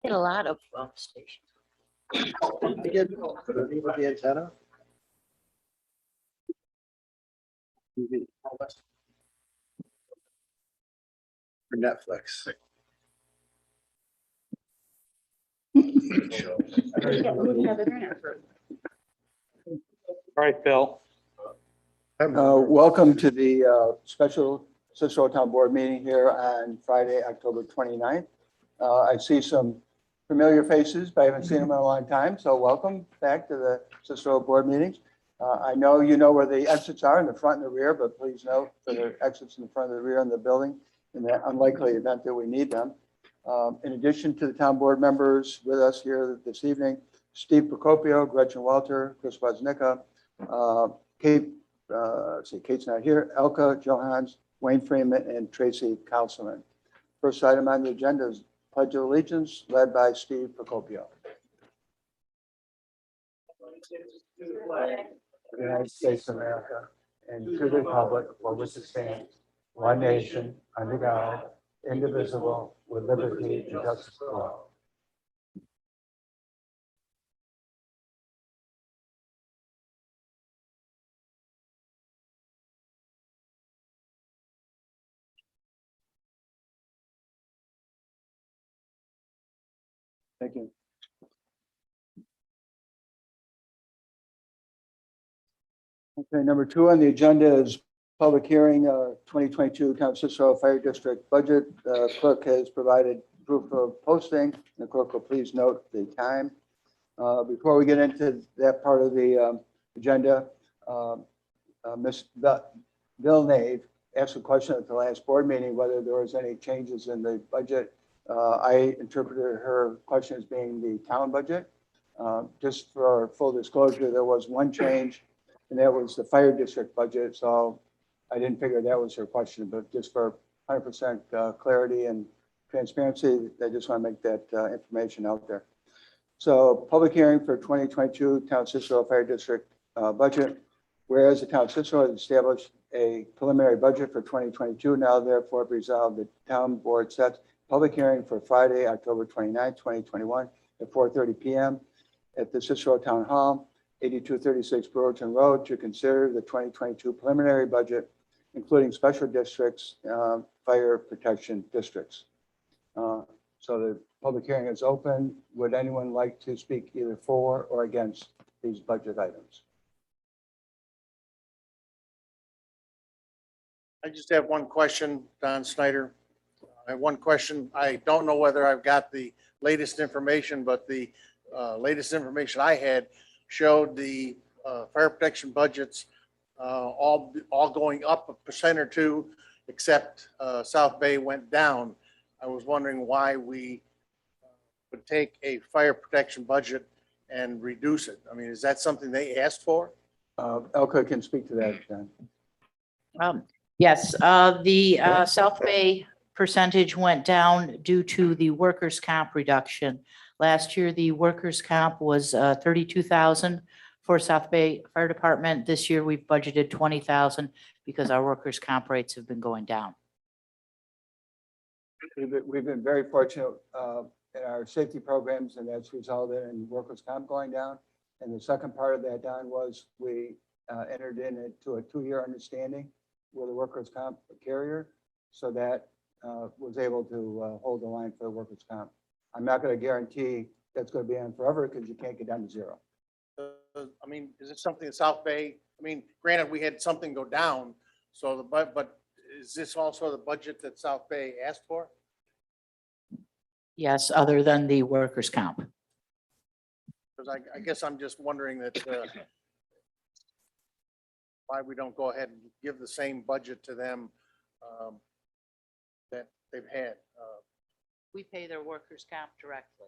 Hit a lot of stations. The antenna? TV. For Netflix. All right, Bill. Welcome to the special Cicero Town Board meeting here on Friday, October 29th. I see some familiar faces, but I haven't seen them in a long time, so welcome back to the Cicero Board meetings. I know you know where the exits are in the front and the rear, but please note for the exits in the front and the rear in the building in the unlikely event that we need them. In addition to the town board members with us here this evening, Steve Procopio, Gretchen Walter, Chris Woznicka, Kate, Kate's not here, Elka Johans, Wayne Freeman, and Tracy Councilman. First item on the agenda is Pledge of Allegiance, led by Steve Procopio. The United States of America, and to the republic for which it stands, one nation, under God, indivisible, with liberty and justice for all. Thank you. Okay, number 2 on the agenda is public hearing, 2022 Town of Cicero Fire District budget. Clerk has provided proof of posting. The clerk will please note the time. Before we get into that part of the agenda, Ms. Villeneuve asked a question at the last board meeting whether there was any changes in the budget. I interpreted her question as being the town budget. Just for full disclosure, there was one change, and that was the fire district budget. So I didn't figure that was her question, but just for 100% clarity and transparency, I just want to make that information out there. So public hearing for 2022 Town of Cicero Fire District budget. Whereas the Town of Cicero has established a preliminary budget for 2022, now therefore resolved the town board sets public hearing for Friday, October 29, 2021 at 4:30 p.m. at the Cicero Town Hall, 8236 Brewerton Road, to consider the 2022 preliminary budget, including special districts, fire protection districts. So the public hearing is open. Would anyone like to speak either for or against these budget items? I just have one question, Don Snyder. I have one question. I don't know whether I've got the latest information, but the latest information I had showed the fire protection budgets all going up 1% or 2%, except South Bay went down. I was wondering why we would take a fire protection budget and reduce it. I mean, is that something they asked for? Elka can speak to that, John. Yes, the South Bay percentage went down due to the workers' comp reduction. Last year, the workers' comp was 32,000 for South Bay Fire Department. This year, we've budgeted 20,000 because our workers' comp rates have been going down. We've been very fortunate in our safety programs, and that's resulted in workers' comp going down. And the second part of that, Don, was we entered into a 2-year understanding with a workers' comp carrier, so that was able to hold the line for the workers' comp. I'm not going to guarantee that's going to be on forever because you can't get down to 0. I mean, is it something in South Bay? I mean, granted, we had something go down, so but is this also the budget that South Bay asked for? Yes, other than the workers' comp. Because I guess I'm just wondering that why we don't go ahead and give the same budget to them that they've had. We pay their workers' comp directly.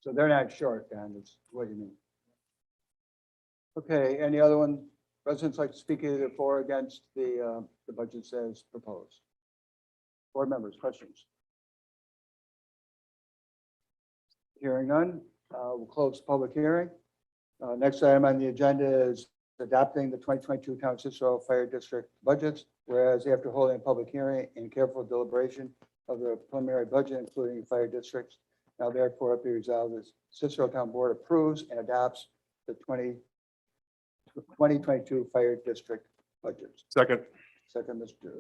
So they're not short, Don, is what you mean. Okay, any other one? Residents like to speak either for or against the budgets as proposed? Board members, questions? Hearing none, we'll close the public hearing. Next item on the agenda is adopting the 2022 Town of Cicero Fire District budgets. Whereas after holding a public hearing and careful deliberation, of the preliminary budget, including fire districts. Now therefore be resolved as Cicero Town Board approves and adopts the 2022 fire district budgets. Second. Second, Mr.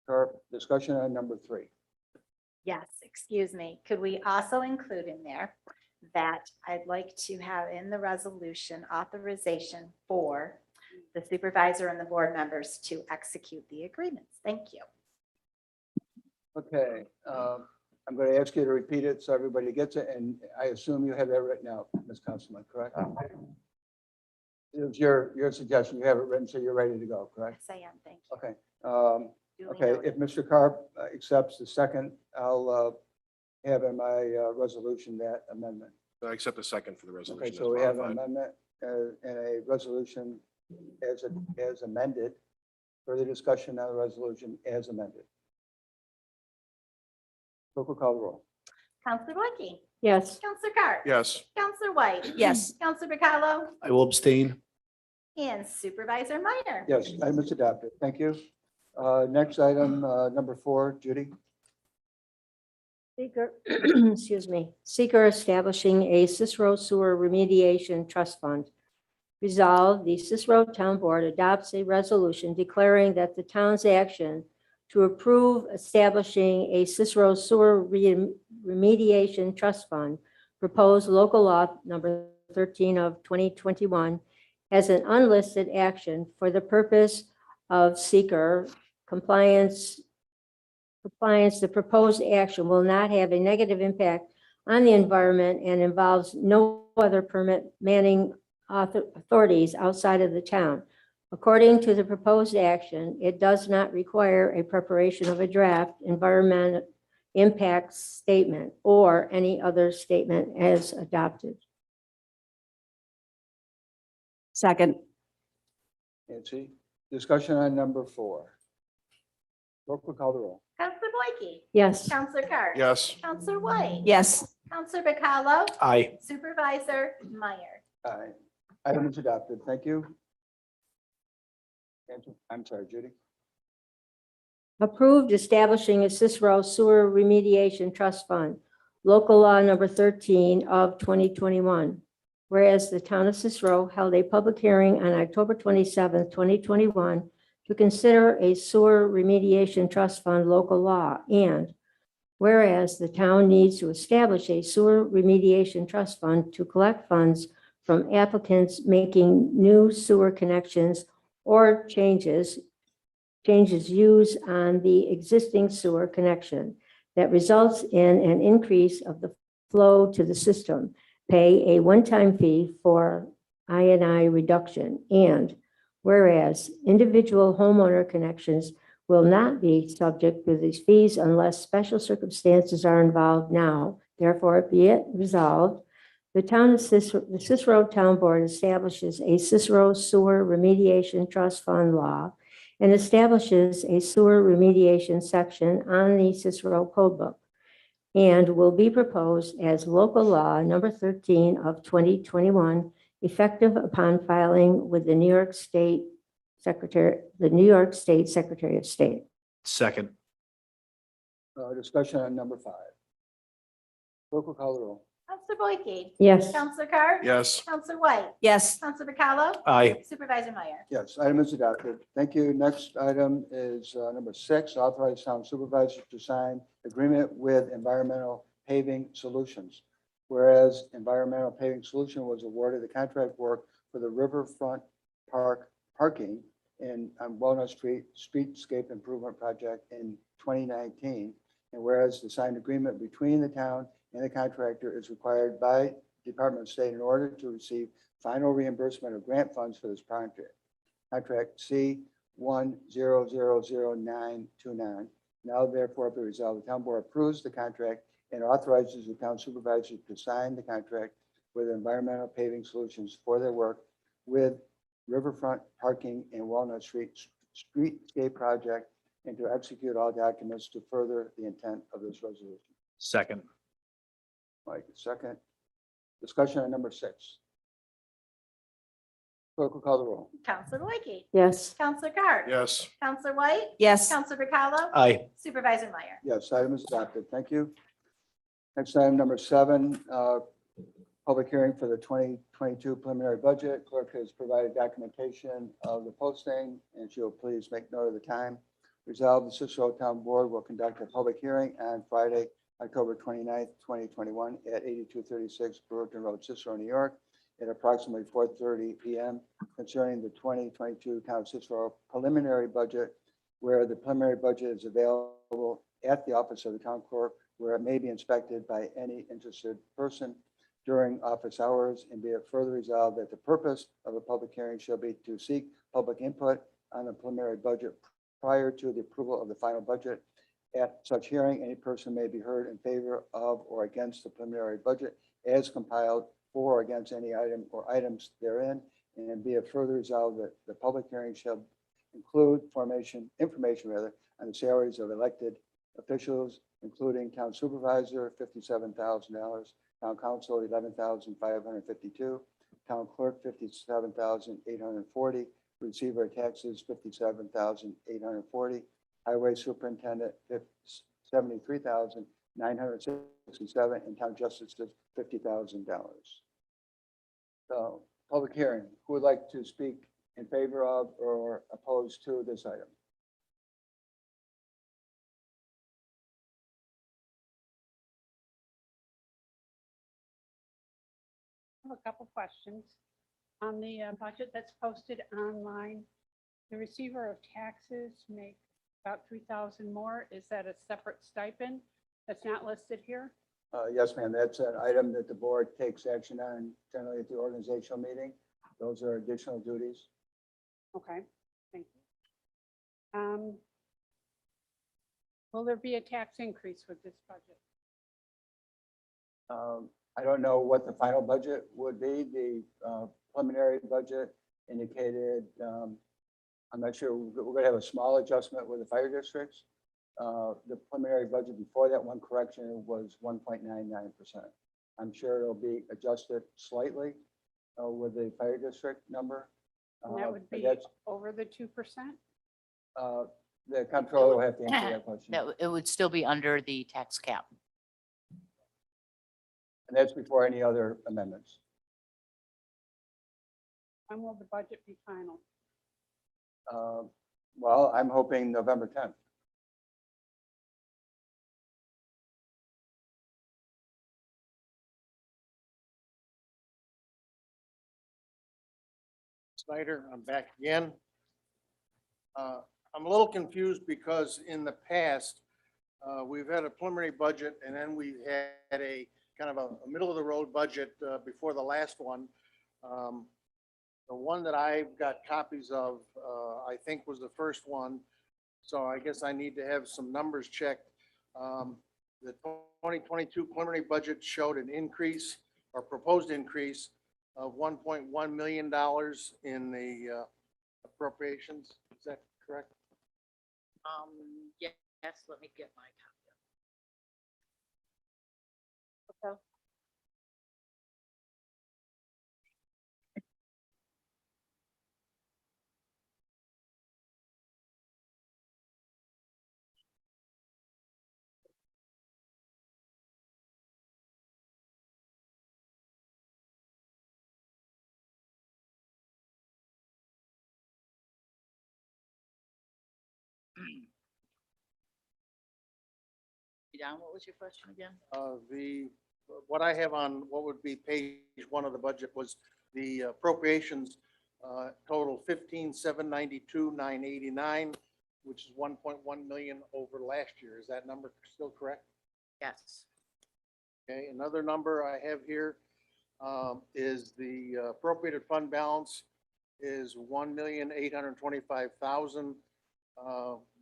Carp. Discussion on number 3. Yes, excuse me. Could we also include in there that I'd like to have in the resolution authorization for the supervisor and the board members to execute the agreements? Thank you. Okay, I'm going to ask you to repeat it so everybody gets it, and I assume you have that written out, Ms. Councilman, correct? It was your suggestion. You have it written, so you're ready to go, correct? Yes, I am. Thank you. Okay. Duly Okay, noted. if Mr. Carp accepts the second, I'll have in my resolution that amendment. I accept the second for the resolution. Okay, as so we have an modified. amendment and a resolution as amended. Further discussion on the resolution as amended. Clerk will call the roll. Counselor Boyke, Yes. Counselor Carr. Yes. Counselor White. Yes. Counselor Bacallo I will abstain. and Supervisor Minor. Yes, item is adopted. Thank you. Next item, number 4, Judy. Seeker, excuse me, seeker establishing a Cicero Sewer Remediation Trust Fund. Resolved, the Cicero Town Board adopts a resolution declaring that the town's action to approve establishing a Cicero Sewer Remediation Trust Fund, proposed local law number 13 of 2021, as an unlisted action for the purpose of seeker compliance. The proposed action will not have a negative impact on the environment and involves no other permit manning authorities outside of the town. According to the proposed action, it does not require a preparation of a draft environmental impact statement or any other statement as adopted. Second. Nancy, discussion on number 4. Clerk will call the roll. Counselor Boyke, Yes. Counselor Carr. Yes. Counselor White. Yes. Counselor Bacallo, Aye. Supervisor Meyer. Aye. Item is adopted. Thank you. I'm sorry, Judy. Approved establishing a Cicero Sewer Remediation Trust Fund, local law number 13 of 2021. Whereas the town of Cicero held a public hearing on October 27th, 2021 to consider a sewer remediation trust fund local law. And whereas the town needs to establish a sewer remediation trust fund to collect funds from applicants making new sewer connections or changes used on the existing sewer connection that results in an increase of the flow to the system, pay a one-time fee for I&I reduction. And whereas individual homeowner connections will not be subject to these fees unless special circumstances are involved now, therefore be it resolved, the Cicero Town Board establishes a Cicero Sewer Remediation Trust Fund law and establishes a sewer remediation section on the Cicero Code Book and will be proposed as local law number 13 of 2021, effective upon filing with the New York State Secretary of State. Second. Discussion on number 5. Clerk will call the roll. Counselor Boyke, Yes. Counselor Carr. Yes. Counselor White. Yes. Counselor Bacallo, Aye. Supervisor Meyer. Yes, item is adopted. Thank you. Next item is number 6, authorize town supervisor to sign agreement with Environmental Paving Solutions. Whereas Environmental Paving Solution was awarded the contract work for the Riverfront parking on Walnut Street Streetscape Improvement Project in 2019. And whereas the signed agreement between the town and the contractor is required by Department of State in order to receive final reimbursement of grant funds for this project. Contract C1000929. Now therefore be resolved, the town board approves the contract and authorizes the town supervisor to sign the contract with Environmental Paving Solutions for their work with Riverfront Parking and Walnut Streetscape Project and to execute all documents to further the intent of this resolution. Second. Mike, second. Discussion on number 6. Clerk will call the roll. Counselor White, Yes. Counselor Carr. Yes. Counselor White, Yes. Counselor Bicallo, Aye. Supervisor Meyer. Yes, item is adopted. Thank you. Next item, number 7, public hearing for the 2022 preliminary budget. Clerk has provided documentation of the posting, and she will please make note of the time. Resolved, the Cicero Town Board will conduct a public hearing on Friday, October 29th, 2021, at 8236 Brewerton Road, Cicero, New York, at approximately 4:30 PM concerning the 2022 Town of Cicero preliminary budget, where the preliminary budget is available at the office of the town clerk, where it may be inspected by any interested person during office hours, and be it further resolved that the purpose of a public hearing shall be to seek public input on the preliminary budget prior to the approval of the final budget. At such hearing, any person may be heard in favor of or against the preliminary budget as compiled, for or against any item or items therein, and be it further resolved that the public hearing shall include information on the salaries of elected officials, including town supervisor, $57,000, town council, $11,552, town clerk, $57,840, receiver of taxes, $57,840, highway superintendent, $73,967, and town justices, $50,000. So, public hearing, who would like to speak in favor of or opposed to this item? I have a couple questions. On the budget that's posted online, the receiver of taxes make about 3,000 more. Is that a separate stipend that's not listed here? Yes, ma'am, that's an item that the board takes action on generally at the organizational meeting. Those are additional duties. Okay, thank you. Will there be a tax increase with this budget? I don't know what the final budget would be. The preliminary budget indicated, I'm not sure, we're going to have a small adjustment with the fire districts. The preliminary budget before that, one correction, was 1.99%. I'm sure it'll be adjusted slightly with the fire district number. And that would but be that's, over the 2%? the comptroller will have to answer that question. That it would still be under the tax cap. And that's before any other amendments. When will the budget be final? Well, I'm hoping November 10th. Snyder, I'm back again. I'm a little confused because in the past, we've had a preliminary budget and then we had a kind of a middle of the road budget before the last one. The one that I've got copies of, I think was the first one. So I guess I need to have some numbers checked. The 2022 preliminary budget showed an increase or proposed increase of $1.1 million in the appropriations. Is that correct? Yes, let me get my copy. Don, what was your question again? What I have on what would be page 1 of the budget was the appropriations total 15,792,989, which is 1.1 million over last year. Is that number still correct? Yes. Okay, another number I have here is the appropriated fund balance is 1,825,000.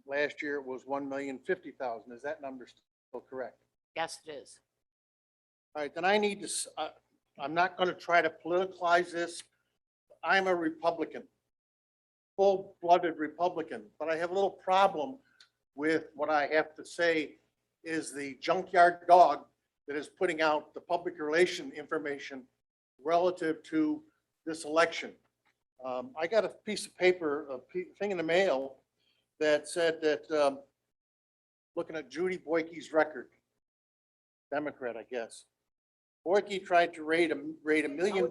Last year it was 1,050,000. Is that number still correct? Yes, it is. All right, then I need to, I'm not going to try to politicalize this. I'm a Republican, full-blooded Republican, but I have a little problem with what I have to say is the junkyard dog that is putting out the public relation information relative to this election. I got a piece of paper, thing in the mail that said that, looking at Judy Boyke's record, Democrat, I guess. Boyke tried to raid $1 million.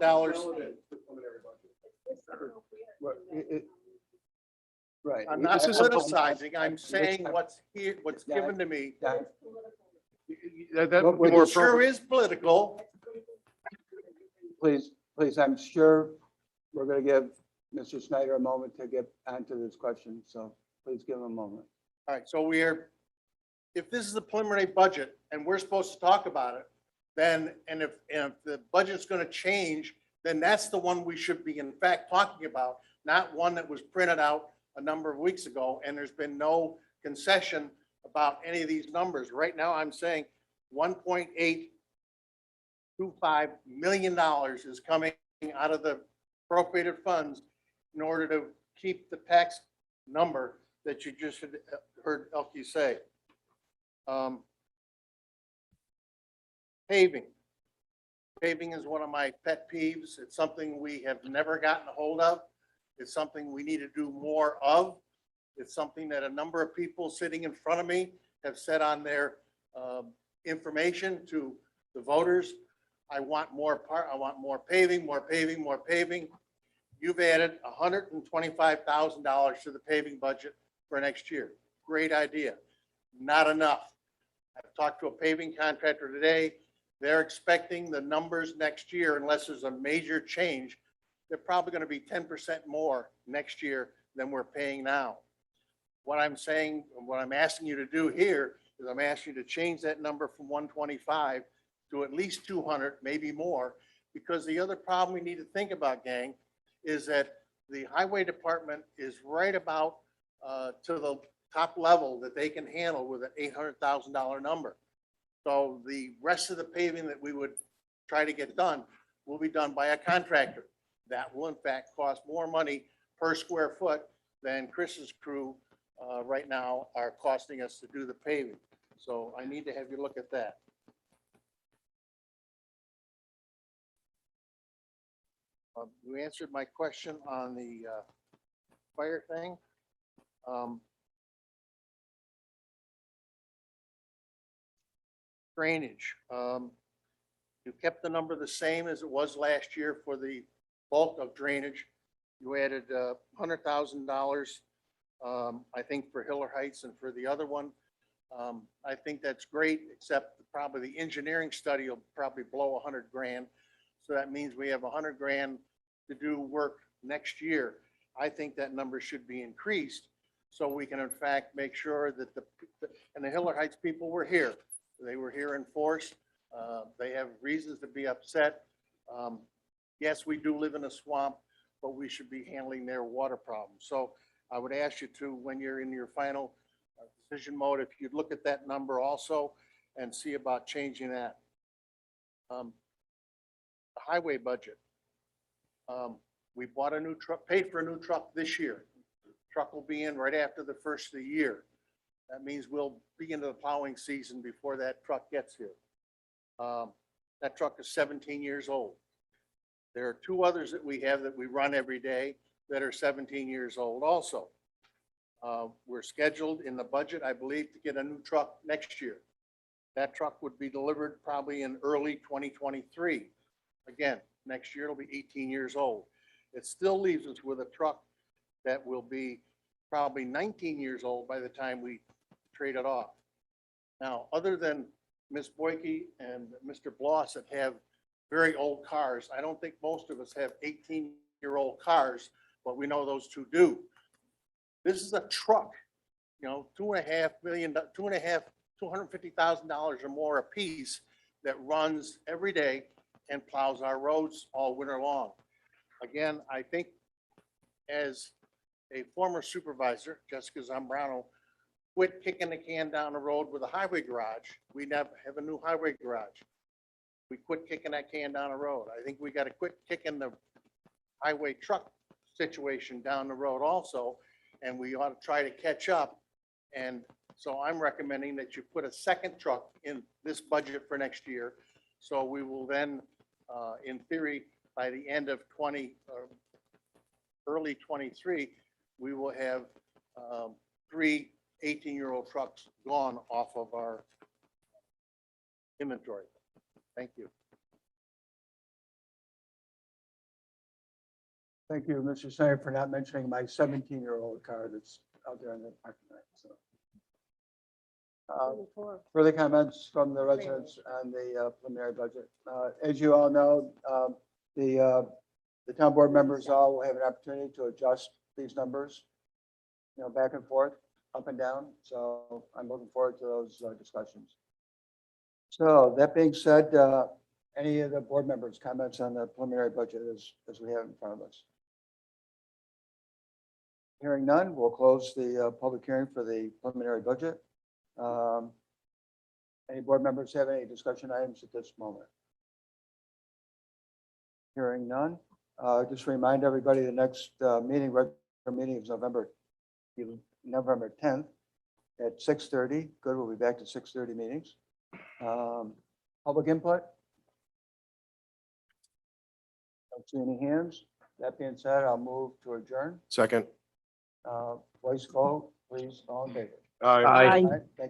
Right. I'm not This is a- politicizing. I'm saying what's here, what's given to me. Don, That What would be would more It sure appropriate. is political. Please, I'm sure we're going to give Mr. Snyder a moment to get onto this question, so please give him a moment. All right, so if this is the preliminary budget and we're supposed to talk about it, then, and if the budget's gonna change, then that's the one we should be in fact talking about, not one that was printed out a number of weeks ago, and there's been no concession about any of these numbers. Right now, I'm saying $1.825 million is coming out of the appropriated funds in order to keep the tax number that you just heard Elke say. Paving. Paving is one of my pet peeves. It's something we have never gotten a hold of. It's something we need to do more of. It's something that a number of people sitting in front of me have said on their information to the voters. I want more paving, more paving, more paving. You've added $125,000 to the paving budget for next year. Great idea. Not enough. I've talked to a paving contractor today. They're expecting the numbers next year, unless there's a major change, they're probably going to be 10% more next year than we're paying now. What I'm saying, what I'm asking you to do here is I'm asking you to change that number from 125 to at least 200, maybe more, because the other problem we need to think about, gang, is that the highway department is right about to the top level that they can handle with an $800,000 number. So the rest of the paving that we would try to get done will be done by a contractor. That will in fact cost more money per square foot than Chris's crew right now are costing us to do the paving. So I need to have you look at that. You answered my question on the fire thing. Drainage. You kept the number the same as it was last year for the bulk of drainage. You added $100,000, I think, for Hiller Heights, and for the other one, I think that's great, except probably the engineering study will probably blow 100 grand. So that means we have 100 grand to do work next year. I think that number should be increased so we can in fact make sure that and the Hiller Heights people were here. They were here in force. They have reasons to be upset. Yes, we do live in a swamp, but we should be handling their water problems. So I would ask you to, when you're in your final decision mode, if you'd look at that number also and see about changing that. The highway budget. We bought a new truck, paid for a new truck this year. Truck will be in right after the first of the year. That means we'll be into the plowing season before that truck gets here. That truck is 17 years old. There are two others that we have that we run every day that are 17 years old also. We're scheduled in the budget, I believe, to get a new truck next year. That truck would be delivered probably in early 2023. Again, next year it'll be 18 years old. It still leaves us with a truck that will be probably 19 years old by the time we trade it off. Now, other than Ms. Boyke and Mr. Bloss that have very old cars, I don't think most of us have 18-year-old cars, but we know those two do. This is a truck, you know, $250,000 or more a piece that runs every day and plows our roads all winter long. Again, I think as a former supervisor, Jessica Zambrano, quit kicking the can down the road with a highway garage. We never have a new highway garage. We quit kicking that can down the road. I think we got to quit kicking the highway truck situation down the road also, and we ought to try to catch up. And so I'm recommending that you put a second truck in this budget for next year. So we will then, in theory, by the end of early 23, we will have 3 18-year-old trucks gone off of our inventory. Thank you. Thank you, Mr. Snyder, for not mentioning my 17-year-old car that's out there in the parking lot. So, further comments from the residents on the preliminary budget? As you all know, the town board members all will have an opportunity to adjust these numbers, back and forth, up and down. So I'm looking forward to those discussions. So that being said, any of the board members' comments on the preliminary budget as we have in front of us? Hearing none, we'll close the public hearing for the preliminary budget. Any board members have any discussion items at this moment? Hearing none, just remind everybody the next regular meeting is November 10th at 6:30. Good, we'll be back to 6:30 meetings. Public input? Don't see any hands. That being said, I'll move to adjourn. Second. Voice vote, please, all in favor. Aye. Aye. All right, thank